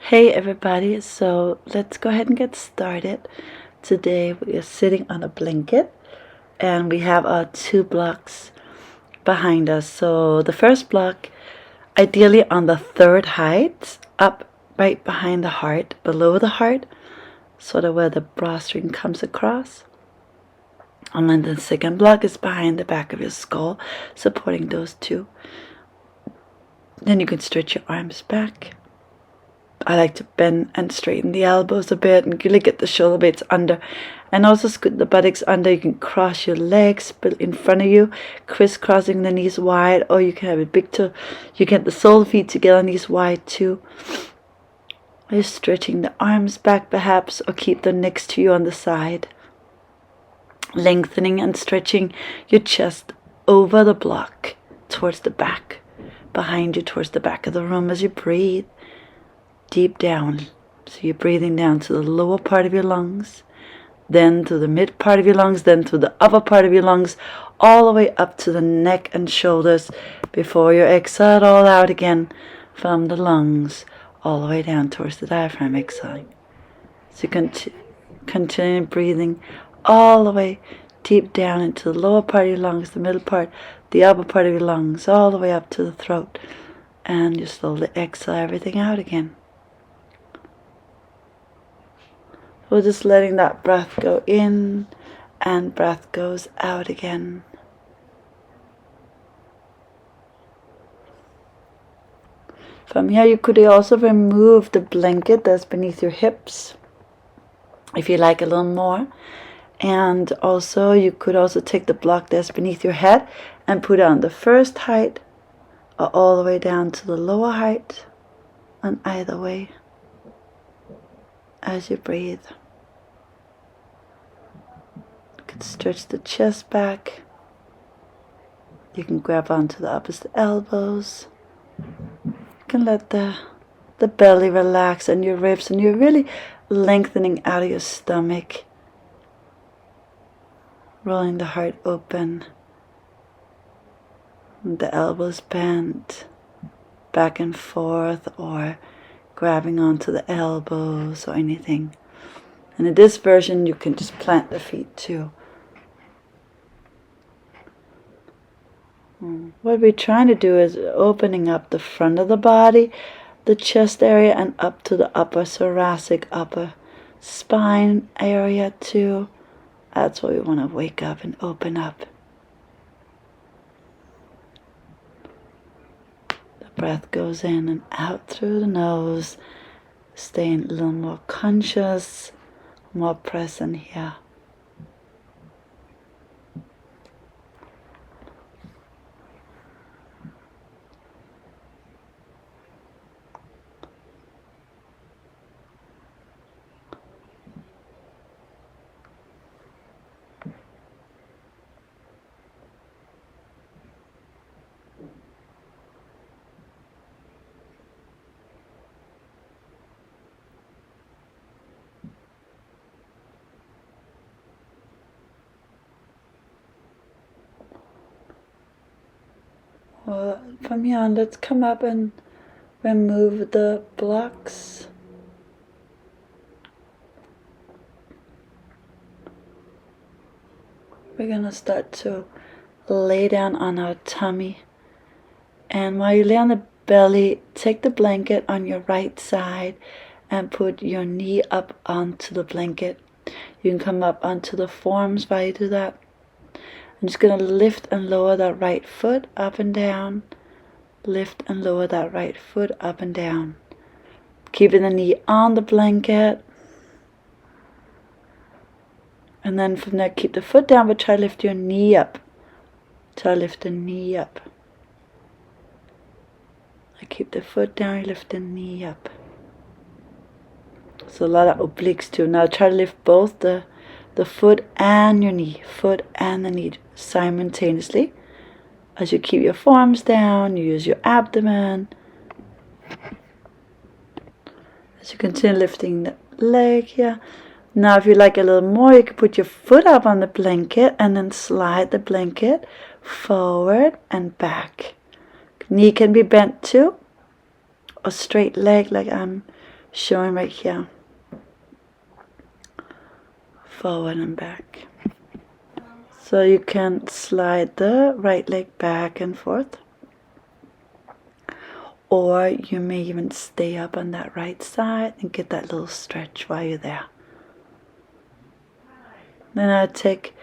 Hey everybody, so let's go ahead and get started. Today we are sitting on a blanket and we have our 2 blocks behind us. So the first block, ideally on the third height, up right behind the heart, below the heart, sort of where the bra string comes across. And then the second block is behind the back of your skull, supporting those two. Then you can stretch your arms back. I like to bend and straighten the elbows a bit and really get the shoulder blades under, and also scoot the buttocks under. You can cross your legs in front of you, crisscrossing the knees wide, or you can have a big toe. You get the sole feet together, knees wide too. You're stretching the arms back perhaps, or keep them next to you on the side. Lengthening and stretching your chest over the block towards the back, behind you towards the back of the room as you breathe. Deep down, so you're breathing down to the lower part of your lungs, then to the mid part of your lungs, then to the upper part of your lungs, all the way up to the neck and shoulders before you exhale it all out again from the lungs, all the way down towards the diaphragm, exhaling. So continue breathing all the way deep down into the lower part of your lungs, the middle part, the upper part of your lungs, all the way up to the throat, and you slowly exhale everything out again. We're just letting that breath go in and breath goes out again. From here you could also remove the blanket that's beneath your hips if you like a little more. And also you could also take the block that's beneath your head and put it on the first height or all the way down to the lower height, on either way as you breathe. You can stretch the chest back. You can grab onto the opposite elbows. You can let the belly relax and your ribs, and you're really lengthening out of your stomach, rolling the heart open, and the elbows bent back and forth, or grabbing onto the elbows or anything. And in this version you can just plant the feet too. What we're trying to do is opening up the front of the body, the chest area, and up to the upper thoracic, upper spine area too. That's what we want to wake up and open up. The breath goes in and out through the nose, staying a little more conscious, more present here. Well, from here on, let's come up and remove the blocks. We're going to start to lay down on our tummy. And while you lay on the belly, take the blanket on your right side and put your knee up onto the blanket. You can come up onto the forearms while you do that. I'm just going to lift and lower that right foot up and down. Lift and lower that right foot up and down. Keeping the knee on the blanket. And then from there, keep the foot down, but try to lift your knee up. Try to lift the knee up. I keep the foot down, you lift the knee up. So a lot of obliques too. Now try to lift both the foot and your knee, foot and the knee simultaneously. As you keep your forearms down, you use your abdomen. As you continue lifting the leg here. Now if you like a little more, you can put your foot up on the blanket and then slide the blanket forward and back. Knee can be bent too, or straight leg like I'm showing right here. Forward and back. So you can slide the right leg back and forth, or you may even stay up on that right side and get that little stretch while you're there. Then I take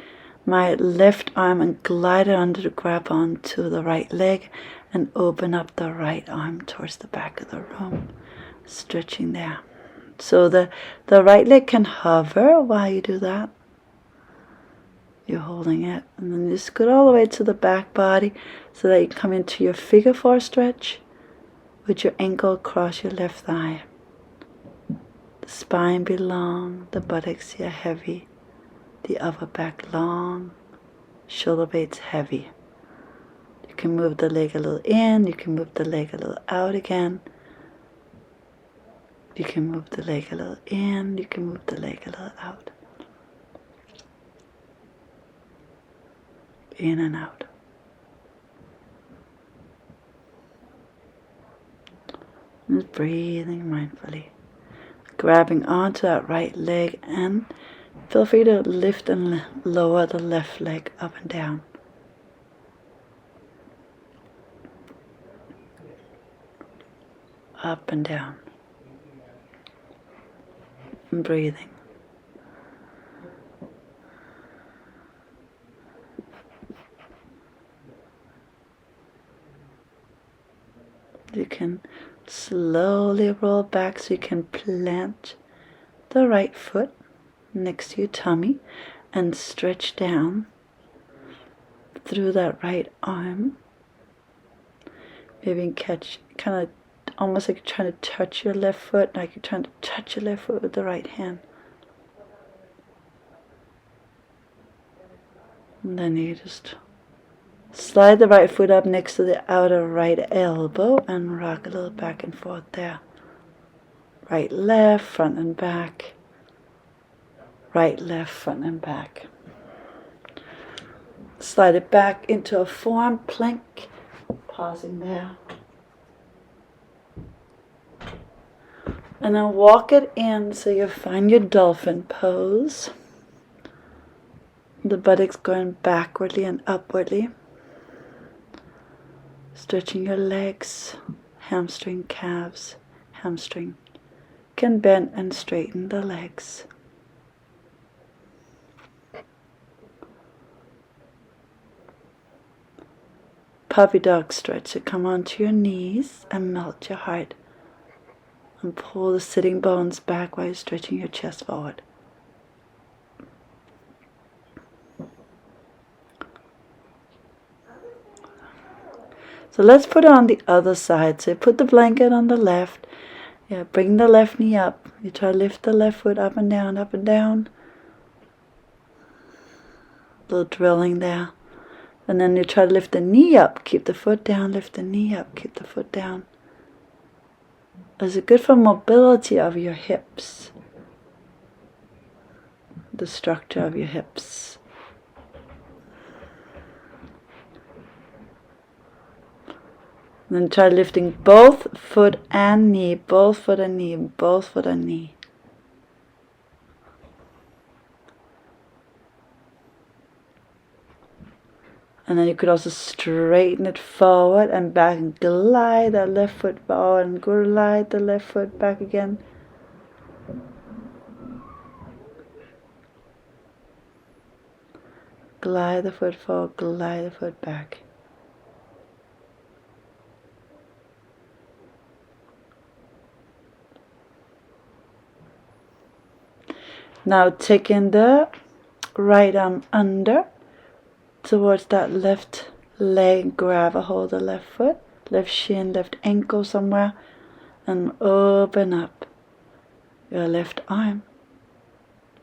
my left arm and glide it under to grab onto the right leg and open up the right arm towards the back of the room, stretching there. So the right leg can hover while you do that. You're holding it, and then you scoot all the way to the back body so that you come into your figure 4 stretch with your ankle across your left thigh. The spine be long, the buttocks here heavy, the upper back long, shoulder blades heavy. You can move the leg a little in, you can move the leg a little out again. You can move the leg a little in, you can move the leg a little out. In and out. Just breathing mindfully. Grabbing onto that right leg, and feel free to lift and lower the left leg up and down. Up and down. And breathing. You can slowly roll back so you can plant the right foot next to your tummy and stretch down through that right arm. Maybe you can catch, kind of almost like you're trying to touch your left foot, like you're trying to touch your left foot with the right hand. And then you just slide the right foot up next to the outer right elbow and rock a little back and forth there. Right, left, front and back. Right, left, front and back. Slide it back into a form plank. Pausing there. And then walk it in so you find your dolphin pose. The buttocks going backwardly and upwardly. Stretching your legs, hamstring, calves, hamstring. Can bend and straighten the legs. Puppy dog stretch. So come onto your knees and melt your heart. And pull the sitting bones back while you're stretching your chest forward. So let's put it on the other side. So put the blanket on the left. Yeah, bring the left knee up. You try to lift the left foot up and down, up and down. A little drilling there. And then you try to lift the knee up. Keep the foot down, lift the knee up, keep the foot down. Is it good for mobility of your hips? The structure of your hips. Then try lifting both foot and knee, both foot and knee, both foot and knee. And then you could also straighten it forward and back and glide that left foot forward and glide the left foot back again. Glide the foot forward, glide the foot back. Now taking the right arm under towards that left leg, grab a hold of the left foot, left shin, left ankle somewhere, and open up your left arm.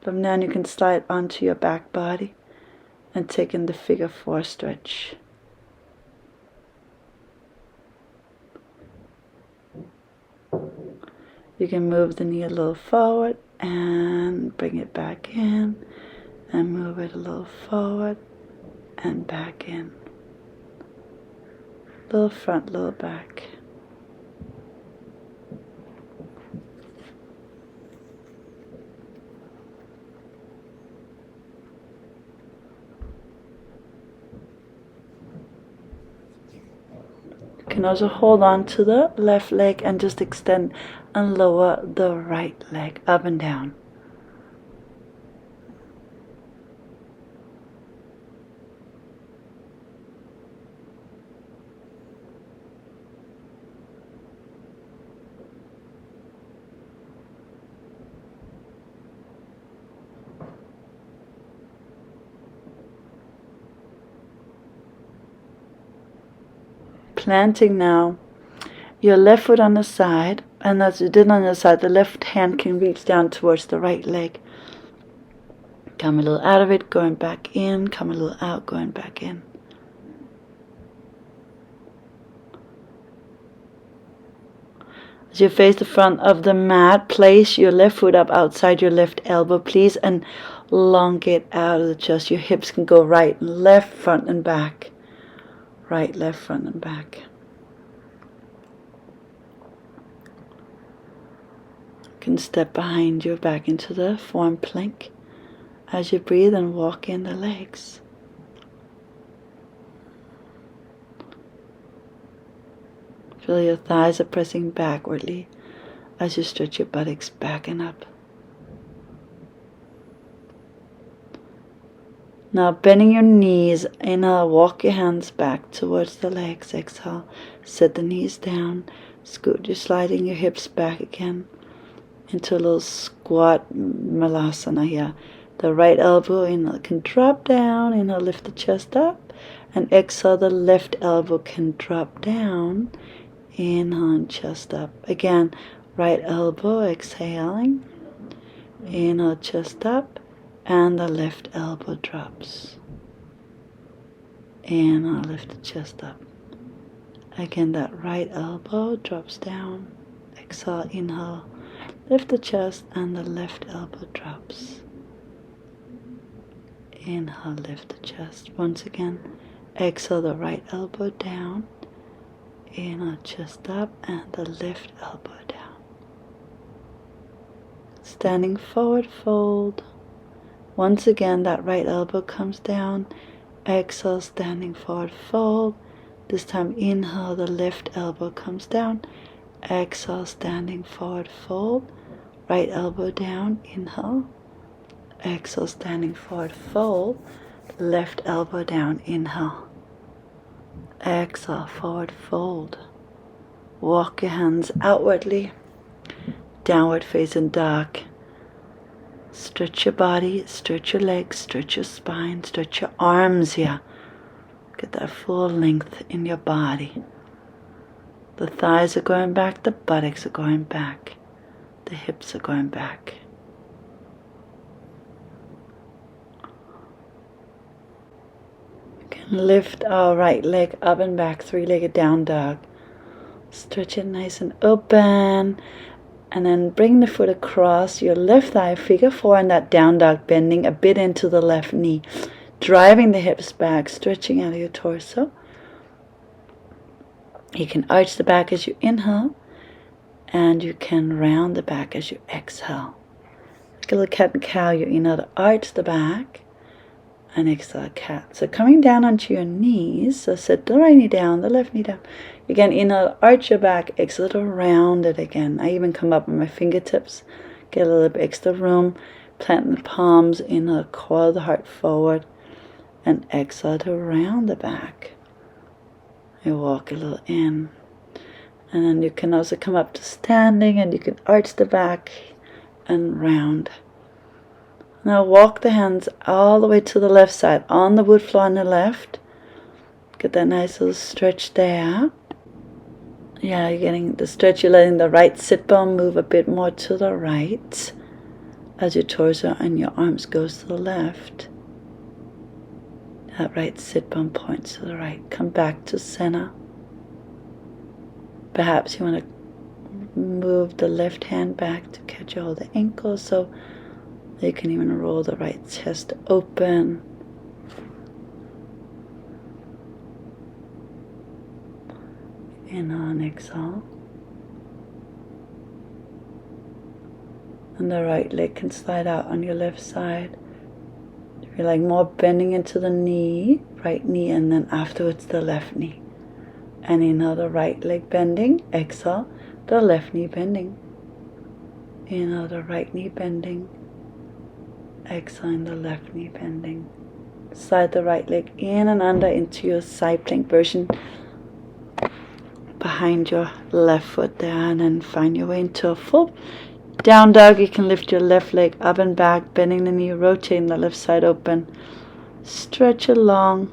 From then you can slide onto your back body and take in the figure 4 stretch. You can move the knee a little forward and bring it back in, and move it a little forward and back in. Little front, little back. can also hold on to the left leg and just extend and lower the right leg up and down. Planting now your left foot on the side, and as you did on the side, the left hand can reach down towards the right leg. Come a little out of it, going back in, come a little out, going back in. As you face the front of the mat, place your left foot up outside your left elbow, please, and elongate out of the chest. Your hips can go right and left, front and back. Right, left, front and back. You can step behind you back into the form plank as you breathe and walk in the legs. Feel your thighs are pressing backwardly as you stretch your buttocks back and up. Now bending your knees, inhale, walk your hands back towards the legs, exhale, set the knees down, scoot, you're sliding your hips back again into a little squat malasana here. The right elbow, inhale, can drop down, inhale, lift the chest up, and exhale, the left elbow can drop down, inhale, and chest up. Again, right elbow, exhaling, inhale, chest up, and the left elbow drops. Inhale, lift the chest up. Again, that right elbow drops down. Exhale, inhale, lift the chest, and the left elbow drops. Inhale, lift the chest. Once again, exhale, the right elbow down. Inhale, chest up, and the left elbow down. Standing forward, fold. Once again, that right elbow comes down. Exhale, standing forward, fold. This time, inhale, the left elbow comes down. Exhale, standing forward, fold. Right elbow down, inhale. Exhale, standing forward, fold. Left elbow down, inhale. Exhale, forward, fold. Walk your hands outwardly. Downward facing dog. Stretch your body, stretch your legs, stretch your spine, stretch your arms here. Get that full length in your body. The thighs are going back, the buttocks are going back, the hips are going back. You can lift our right leg up and back, three-legged down dog. Stretch it nice and open. And then bring the foot across your left thigh, figure four in that down dog, bending a bit into the left knee, driving the hips back, stretching out of your torso. You can arch the back as you inhale, and you can round the back as you exhale. Like a little cat and cow, you inhale to arch the back, and exhale, cat. So coming down onto your knees, so set the right knee down, the left knee down. Again, inhale, arch your back, exhale to round it again. I even come up on my fingertips, get a little bit extra room, plant the palms, inhale, coil the heart forward, and exhale to round the back. You walk a little in. And then you can also come up to standing, and you can arch the back and round. Now walk the hands all the way to the left side, on the wood floor on the left. Get that nice little stretch there. Yeah, you're getting the stretch. You're letting the right sit bone move a bit more to the right as your torso and your arms goes to the left. That right sit bone points to the right. Come back to center. Perhaps you want to move the left hand back to catch all the ankles, so you can even roll the right chest open. Inhale and exhale. And the right leg can slide out on your left side. You're like more bending into the knee, right knee, and then afterwards the left knee. And inhale, the right leg bending. Exhale, the left knee bending. Inhale, the right knee bending. Exhale, the left knee bending. Slide the right leg in and under into your side plank version behind your left foot there, and then find your way into a full down dog. You can lift your left leg up and back, bending the knee, rotating the left side open. Stretch it long.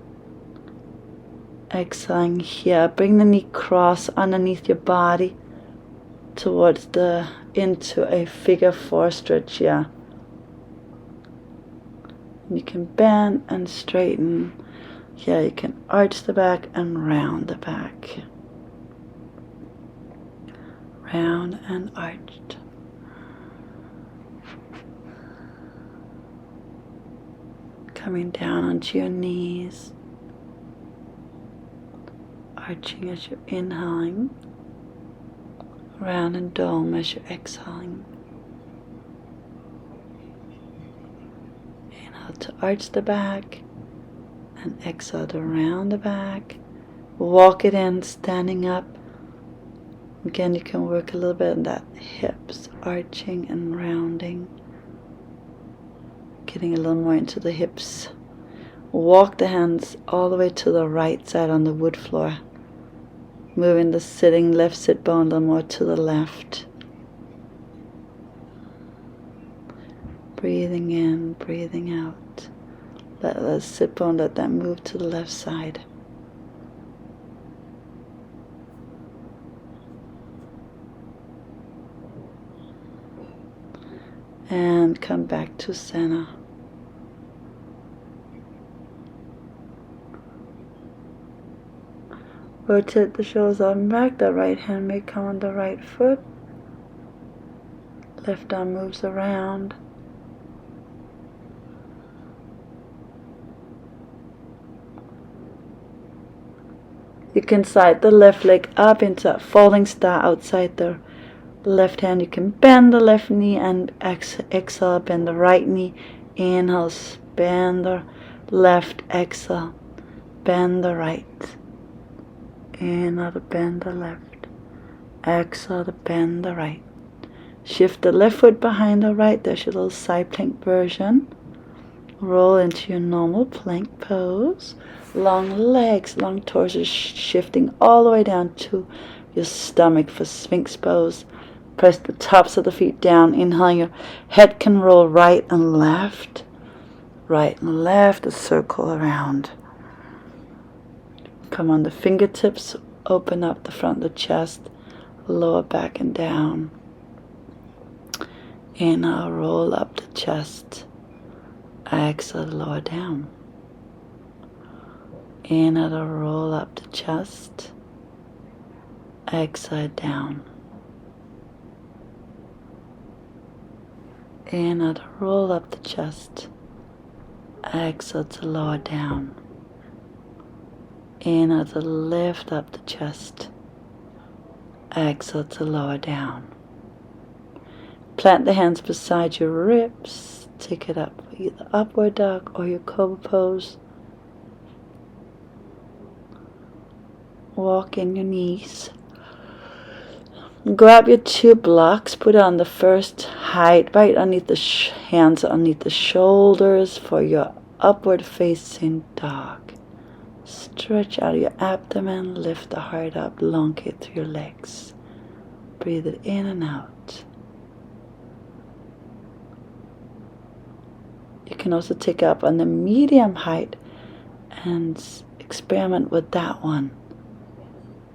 Exhaling here. Bring the knee cross underneath your body towards into a figure 4 stretch here. You can bend and straighten. Here you can arch the back and round the back. Round and arched. Coming down onto your knees. Arching as you're inhaling. Round and dome as you're exhaling. Inhale to arch the back. And exhale to round the back. Walk it in, standing up. Again, you can work a little bit on that hips, arching and rounding. Getting a little more into the hips. Walk the hands all the way to the right side on the wood floor. Moving the sitting left sit bone a little more to the left. Breathing in, breathing out. Let the sit bone, let that move to the left side. And come back to center. Rotate the shoulders up and back. The right hand may come on the right foot. Left arm moves around. You can slide the left leg up into a falling star outside the left hand. You can bend the left knee and exhale, bend the right knee. Inhale, bend the left, exhale, bend the right. Inhale to bend the left. Exhale to bend the right. Shift the left foot behind the right. There's your little side plank version. Roll into your normal plank pose. Long legs, long torso, shifting all the way down to your stomach for Sphinx pose. Press the tops of the feet down. Inhale, your head can roll right and left. Right and left, a circle around. Come on the fingertips, open up the front of the chest, lower back and down. Inhale, roll up the chest. Exhale, lower down. Inhale, roll up the chest. Exhale, down. Inhale, roll up the chest. Exhale to lower down. Inhale to lift up the chest. Exhale to lower down. Plant the hands beside your ribs. Take it up for either upward dog or your cobra pose. Walk in your knees. Grab your 2 blocks. Put it on the first height, right underneath the hands, underneath the shoulders for your upward facing dog. Stretch out your abdomen, lift the heart up, elongate through your legs. Breathe it in and out. You can also take up on the medium height and experiment with that one.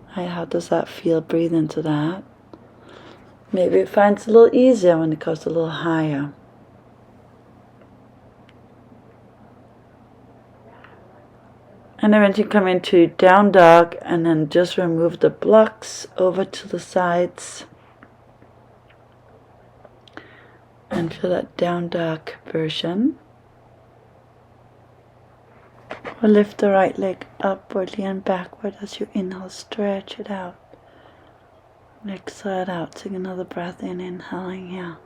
How does that feel? Breathe into that. Maybe it finds a little easier when it goes a little higher. And then when you come into down dog, and then just remove the blocks over to the sides. And for that down dog version, we'll lift the right leg upwardly and backward as you inhale, stretch it out. And exhale it out, take another breath in, inhaling here.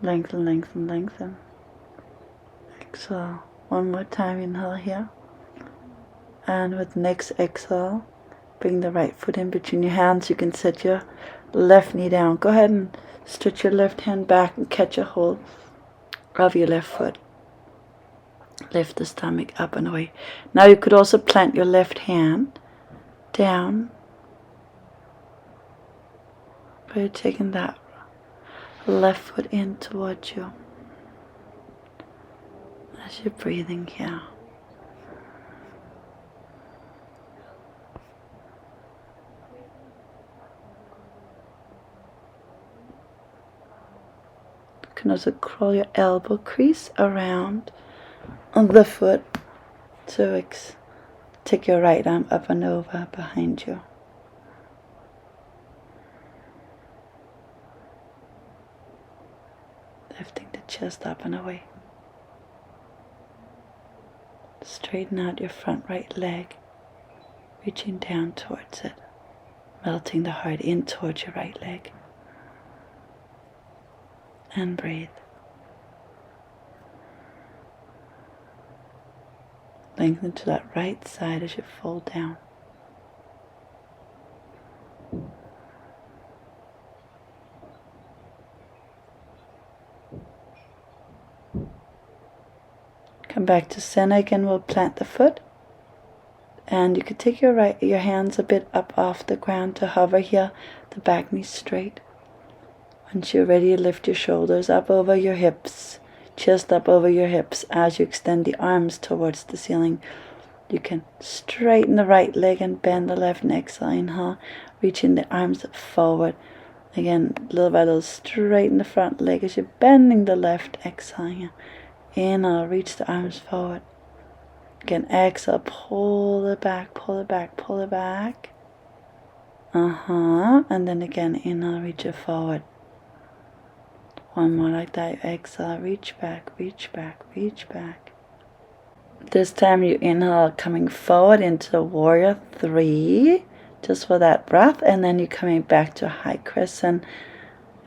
Lengthen, lengthen, lengthen. Exhale. One more time, inhale here. And with next exhale, bring the right foot in between your hands. You can set your left knee down. Go ahead and stretch your left hand back and catch a hold of your left foot. Lift the stomach up and away. Now you could also plant your left hand down. But you're taking that left foot in towards you as you're breathing here. You can also crawl your elbow crease around on the foot to take your right arm up and over behind you. Lifting the chest up and away. Straighten out your front right leg, reaching down towards it, melting the heart in towards your right leg. And breathe. Lengthen to that right side as you fold down. Come back to center again. We'll plant the foot. And you could take your hands a bit up off the ground to hover here, the back knee straight. Once you're ready, lift your shoulders up over your hips, chest up over your hips as you extend the arms towards the ceiling. You can straighten the right leg and bend the left and exhale. Inhale, reaching the arms forward. Again, little by little, straighten the front leg as you're bending the left. Exhale here. Inhale, reach the arms forward. Again, exhale, pull it back, pull it back, pull it back. And then again, inhale, reach it forward. One more like that. Exhale, reach back, reach back, reach back. This time you inhale, coming forward into warrior 3, just for that breath, and then you're coming back to high crescent.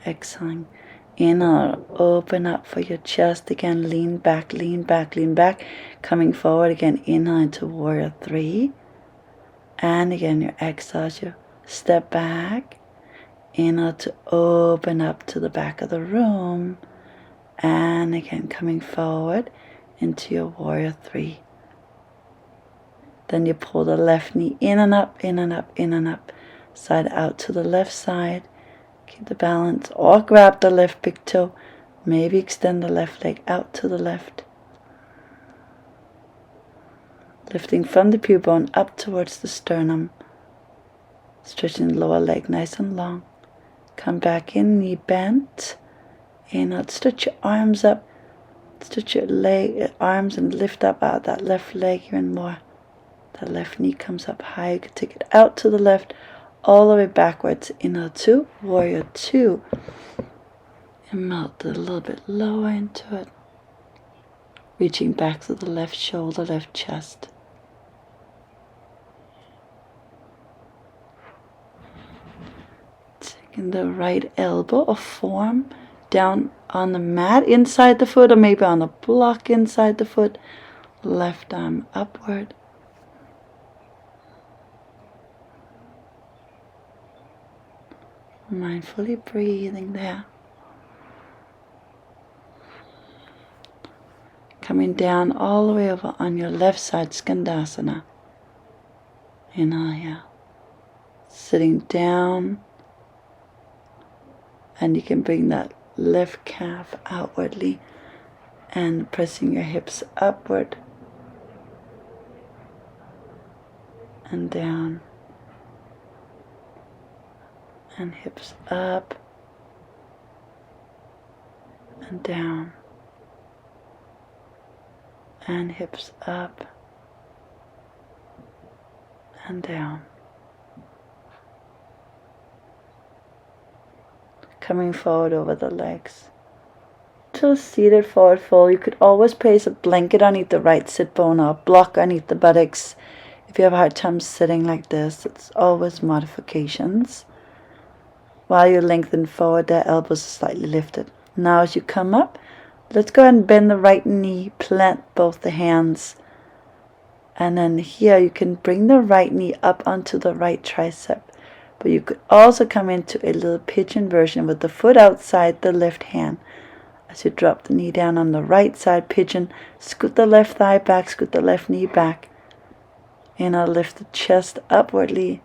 Exhaling. Inhale, open up for your chest again, lean back, lean back, lean back. Coming forward again, inhale into warrior 3. And again, your exhale as you step back. Inhale to open up to the back of the room. And again, coming forward into your warrior 3. Then you pull the left knee in and up, in and up, in and up. Side out to the left side. Keep the balance, or grab the left big toe. Maybe extend the left leg out to the left. Lifting from the pubic bone up towards the sternum. Stretching the lower leg nice and long. Come back in, knee bent. Inhale, stretch your arms up. Stretch your arms and lift up out that left leg even more. That left knee comes up high. You can take it out to the left, all the way backwards. Inhale 2, warrior 2. And melt it a little bit lower into it. Reaching back to the left shoulder, left chest. Taking the right elbow or form down on the mat inside the foot, or maybe on a block inside the foot. Left arm upward. Mindfully breathing there. Coming down all the way over on your left side, Skandasana. Inhale here. Sitting down. And you can bring that left calf outwardly and pressing your hips upward and down. And hips up and down, and hips up and down. Coming forward over the legs. To a seated forward fold, you could always place a blanket underneath the right sit bone or a block underneath the buttocks. If you have a hard time sitting like this, it's always modifications. While you lengthen forward, the elbows are slightly lifted. Now as you come up, let's go ahead and bend the right knee, plant both the hands And then here you can bring the right knee up onto the right tricep. But you could also come into a little pigeon version with the foot outside the left hand. As you drop the knee down on the right side, pigeon, scoot the left thigh back, scoot the left knee back. Inhale, lift the chest upwardly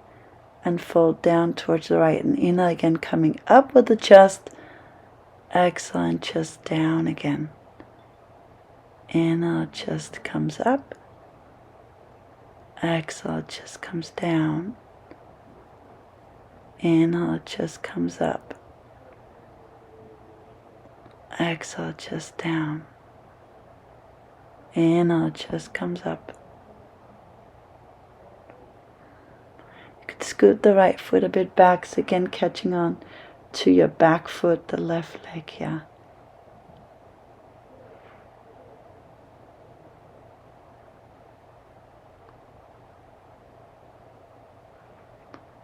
and fold down towards the right. And inhale again, coming up with the chest. Exhale and chest down again. Inhale, chest comes up. Exhale, chest comes down. Inhale, chest comes up. Exhale, chest down. Inhale, chest comes up. You could scoot the right foot a bit back, so again catching on to your back foot, the left leg here.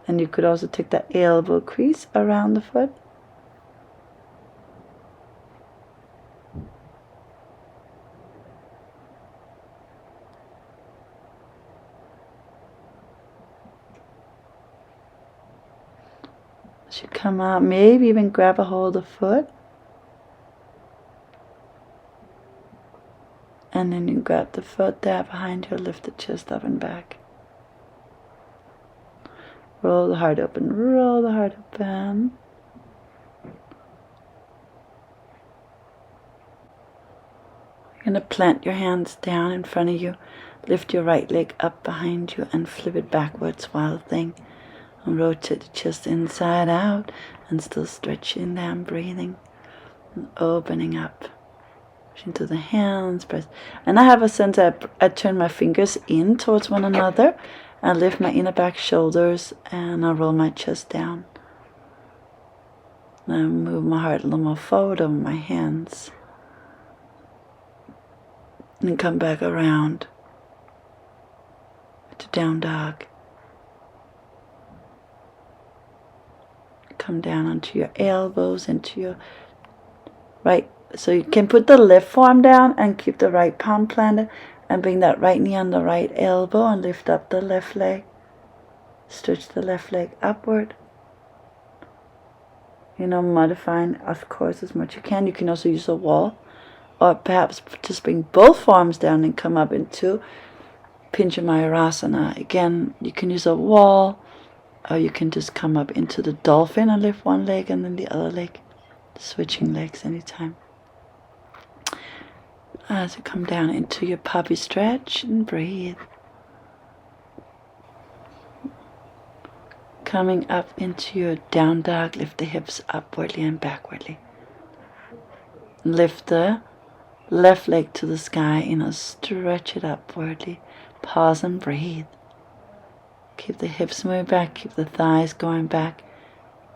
And you could also take that elbow crease around the foot. As you come out, maybe even grab a hold of the foot. And then you grab the foot there behind you, lift the chest up and back. Roll the heart open, roll the heart open. You're going to plant your hands down in front of you. Lift your right leg up behind you and flip it backwards, wild thing. And rotate the chest inside out and still stretching down, breathing and opening up. Into the hands, press. And I have a sense that I turn my fingers in towards one another. I lift my inner back shoulders and I roll my chest down. And I move my heart a little more forward over my hands. And come back around to down dog. Come down onto your elbows, into your right. So you can put the left forearm down and keep the right palm planted. And bring that right knee on the right elbow and lift up the left leg. Stretch the left leg upward. Modifying, of course, as much as you can. You can also use a wall. Or perhaps just bring both forearms down and come up into Pigeon. Again, you can use a wall. Or you can just come up into the dolphin and lift one leg and then the other leg. Switching legs anytime. As you come down into your puppy stretch and breathe. Coming up into your down dog, lift the hips upwardly and backwardly. Lift the left leg to the sky, stretch it upwardly. Pause and breathe. Keep the hips moving back, keep the thighs going back,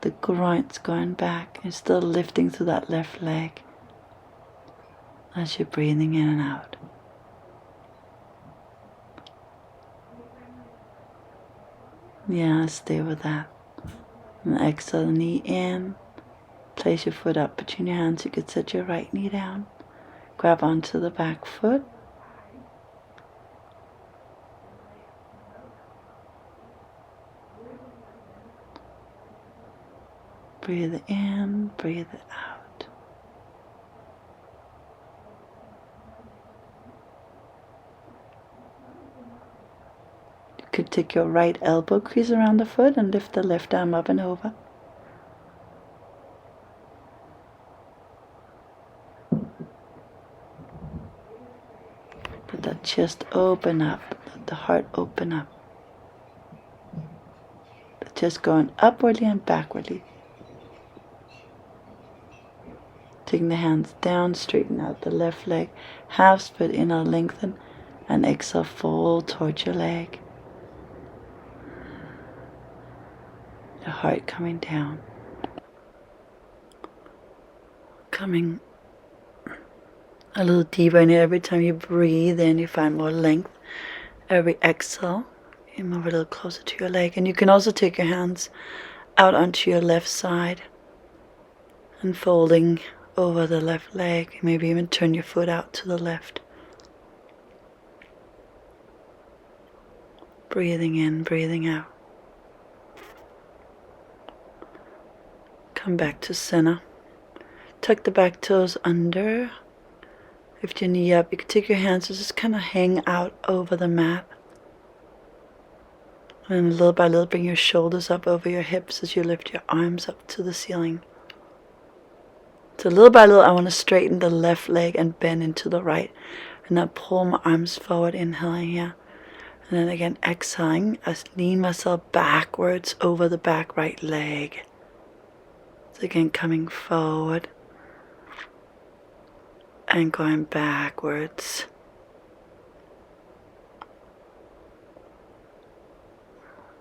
the groins going back, and still lifting through that left leg. As you're breathing in and out. Yeah, stay with that. And exhale, knee in. Place your foot up between your hands. You could set your right knee down. Grab onto the back foot. Breathe in, breathe it out. You could take your right elbow crease around the foot and lift the left arm up and over. Let that chest open up, let the heart open up. The chest going upwardly and backwardly. Taking the hands down, straighten out the left leg, half split, inhale, lengthen, and exhale, fold towards your leg. The heart coming down. Coming a little deeper in it. Every time you breathe in, you find more length. Every exhale, you move a little closer to your leg. And you can also take your hands out onto your left side and folding over the left leg. Maybe even turn your foot out to the left. Breathing in, breathing out. Come back to center. Tuck the back toes under. Lift your knee up. You can take your hands and just kind of hang out over the mat. And little by little, bring your shoulders up over your hips as you lift your arms up to the ceiling. So little by little, I want to straighten the left leg and bend into the right. And now pull my arms forward, inhaling here. And then again, exhaling, I lean myself backwards over the back right leg. So again, coming forward and going backwards.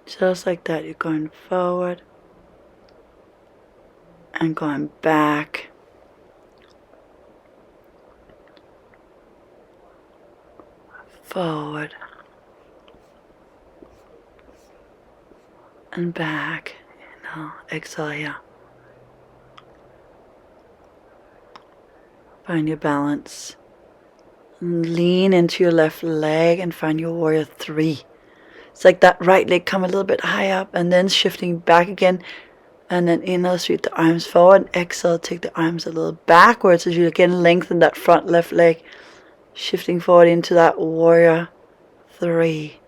Just like that, you're going forward and going back. Forward and back. Inhale, exhale here. Find your balance. Lean into your left leg and find your warrior 3. It's like that right leg come a little bit high up and then shifting back again. And then inhale, sweep the arms forward. Exhale, take the arms a little backwards as you again lengthen that front left leg. Shifting forward into that warrior 3.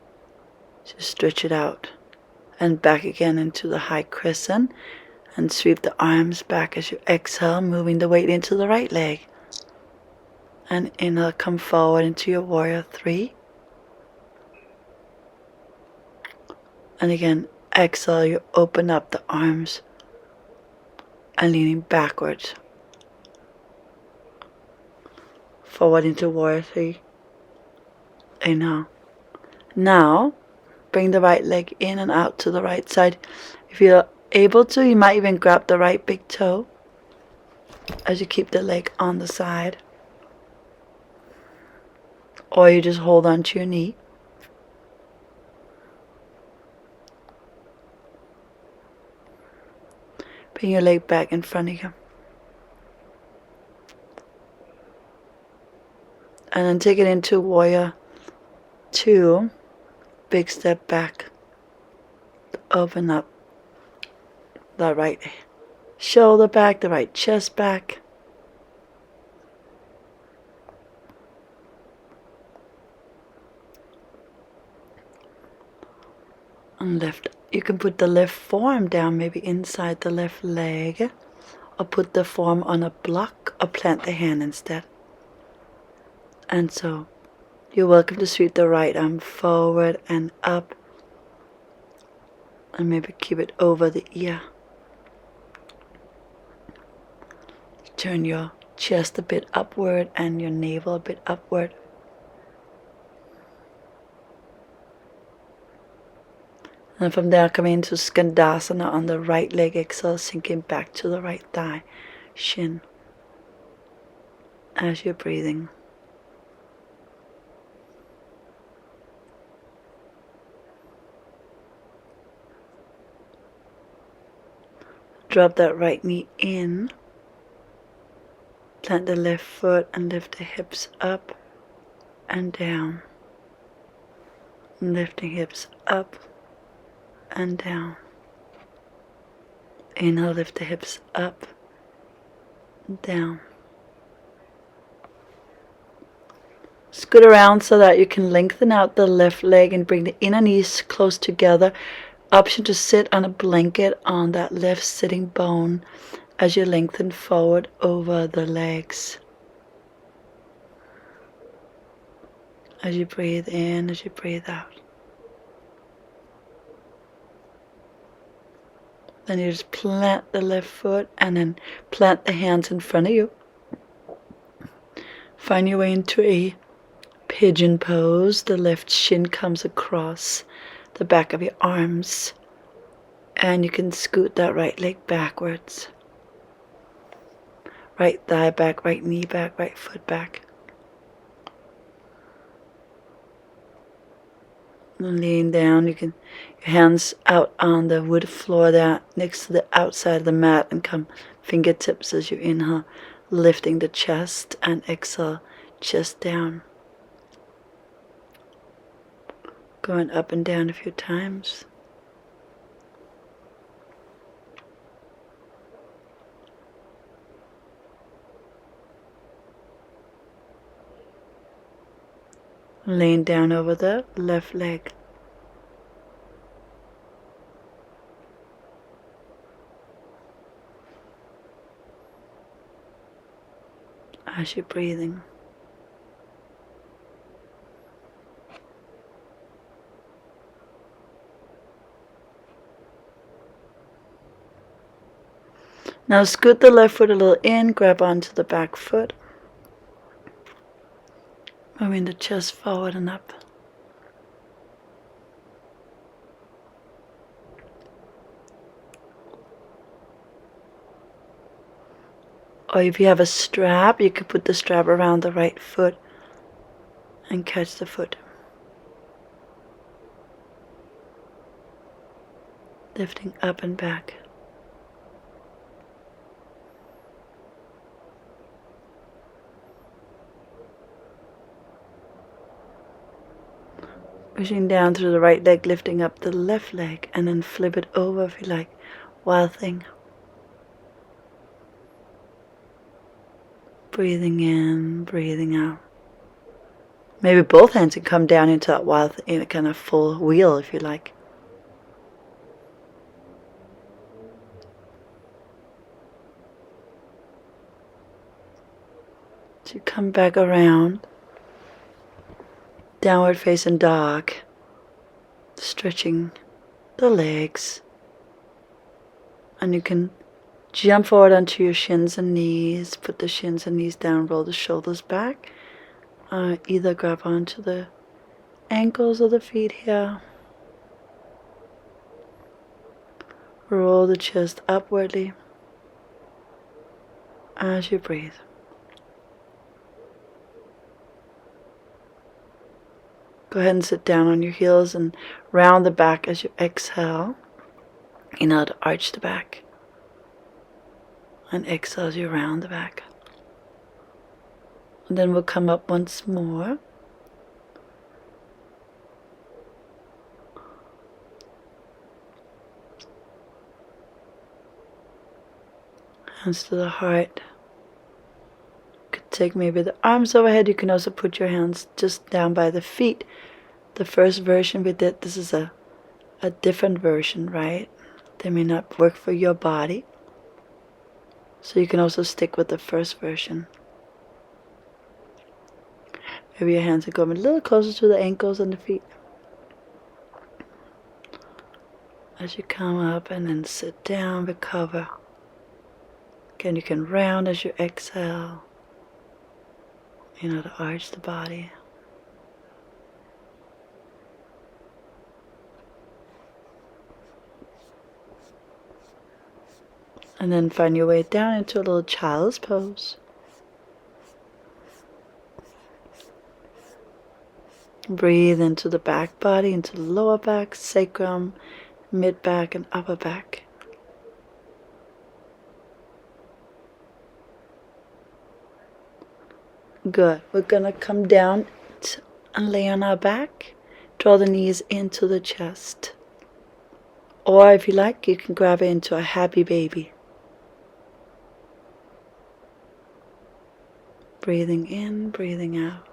Just stretch it out. And back again into the high crescent. And sweep the arms back as you exhale, moving the weight into the right leg. And inhale, come forward into your warrior 3. And again, exhale, you open up the arms and leaning backwards. Forward into warrior 3. Inhale. Now, bring the right leg in and out to the right side. If you're able to, you might even grab the right big toe as you keep the leg on the side. Or you just hold on to your knee. Bring your leg back in front of you. And then take it into warrior 2. Big step back. Open up the right shoulder back, the right chest back. And lift. You can put the left forearm down, maybe inside the left leg, or put the forearm on a block, or plant the hand instead. And so, you're welcome to sweep the right arm forward and up, and maybe keep it over the ear. Turn your chest a bit upward and your navel a bit upward. And from there, come into Skandasana on the right leg. Exhale, sinking back to the right thigh, shin, as you're breathing. Drop that right knee in. Plant the left foot and lift the hips up and down. Lifting hips up and down. Inhale, lift the hips up and down. Scoot around so that you can lengthen out the left leg and bring the inner knees close together. Option to sit on a blanket on that left sitting bone as you lengthen forward over the legs. As you breathe in, as you breathe out. Then you just plant the left foot and then plant the hands in front of you. Find your way into a pigeon pose. The left shin comes across the back of your arms. And you can scoot that right leg backwards. Right thigh back, right knee back, right foot back. And lean down. You can your hands out on the wood floor there next to the outside of the mat and come fingertips as you inhale, lifting the chest and exhale, chest down. Going up and down a few times. Laying down over the left leg. As you're breathing. Now scoot the left foot a little in, grab onto the back foot. Moving the chest forward and up. Or if you have a strap, you could put the strap around the right foot and catch the foot. Lifting up and back. Pushing down through the right leg, lifting up the left leg, and then flip it over if you like. Wild thing. Breathing in, breathing out. Maybe both hands can come down into that wild thing, in a kind of full wheel if you like. So you come back around. Downward facing dog. Stretching the legs. And you can jump forward onto your shins and knees. Put the shins and knees down, roll the shoulders back. Either grab onto the ankles of the feet here. Roll the chest upwardly as you breathe. Go ahead and sit down on your heels and round the back as you exhale. Inhale to arch the back. And exhale as you round the back. And then we'll come up once more. Hands to the heart. Could take maybe the arms overhead. You can also put your hands just down by the feet. The first version we did, this is a different version, right? They may not work for your body. So you can also stick with the first version. Maybe your hands are going a little closer to the ankles and the feet. As you come up and then sit down, recover. Again, you can round as you exhale. To arch the body. And then find your way down into a little child's pose. Breathe into the back body, into the lower back, sacrum, mid back, and upper back. Good. We're going to come down and lay on our back. Draw the knees into the chest. Or if you like, you can grab it into a happy baby. Breathing in, breathing out.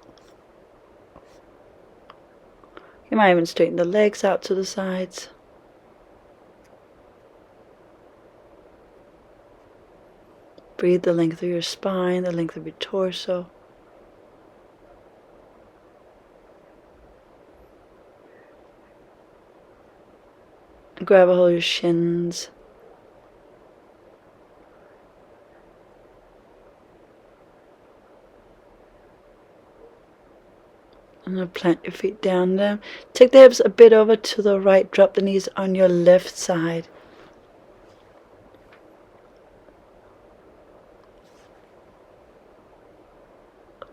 You might even straighten the legs out to the sides. Breathe the length of your spine, the length of your torso. Grab a hold of your shins. And then plant your feet down there. Take the hips a bit over to the right. Drop the knees on your left side.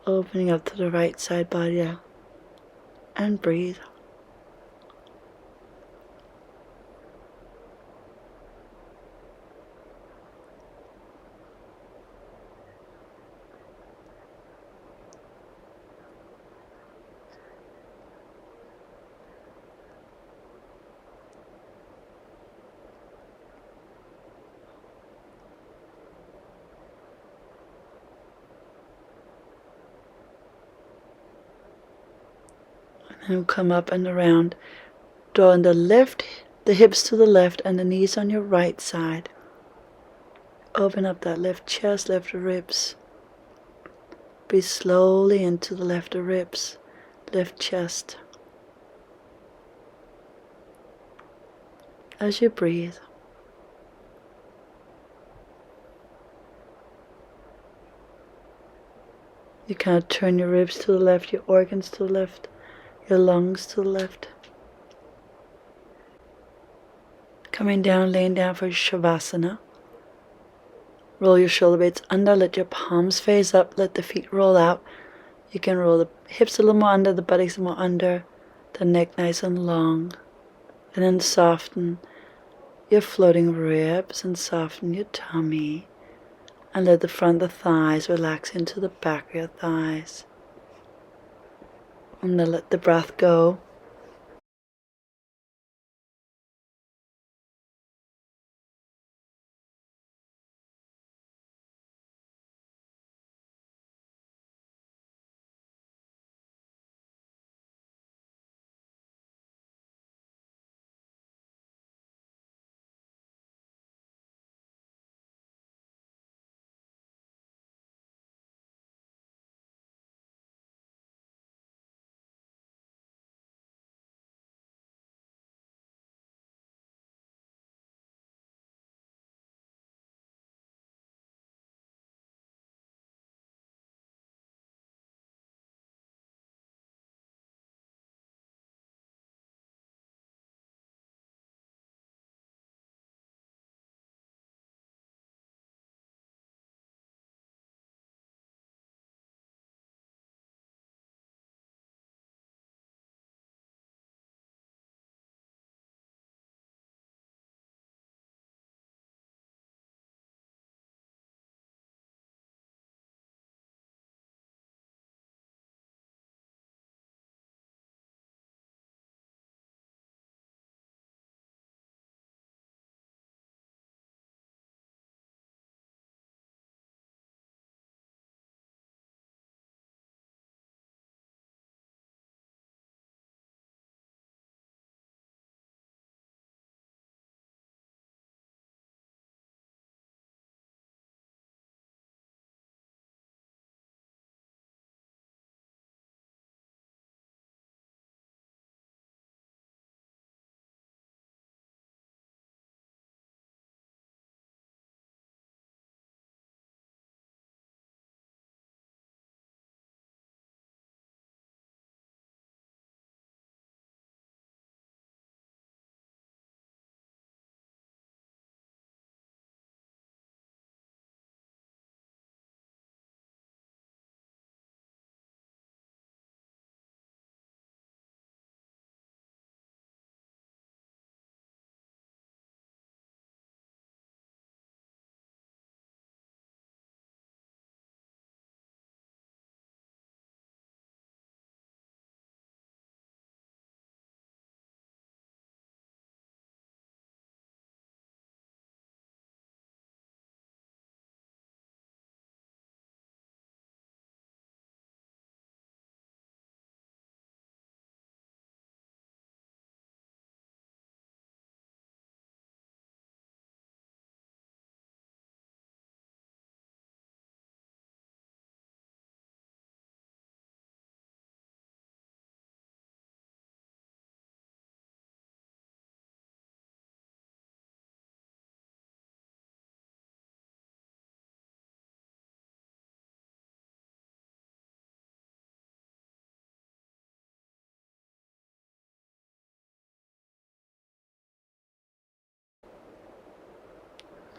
Opening up to the right side body. And breathe. And come up and around, drawing the hips to the left and the knees on your right side. Open up that left chest, left ribs. Breathe slowly into the left ribs, left chest. As you breathe, you kind of turn your ribs to the left, your organs to the left, your lungs to the left. Coming down, laying down for shavasana. Roll your shoulder blades under, let your palms face up, let the feet roll out. You can roll the hips a little more under, the buttocks a little more under, the neck nice and long. And then soften your floating ribs and soften your tummy. And let the front of the thighs relax into the back of your thighs. And then let the breath go.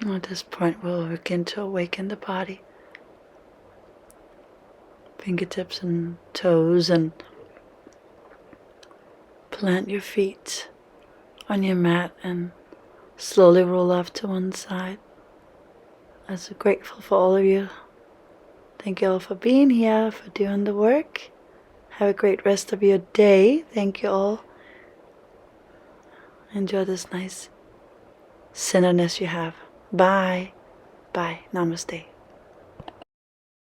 At this point, we'll begin to awaken the body. Fingertips and toes, and plant your feet on your mat and slowly roll off to one side. I'm so grateful for all of you. Thank you all for being here, for doing the work. Have a great rest of your day. Thank you all. Enjoy this nice centeredness you have. Bye. Bye. Namaste.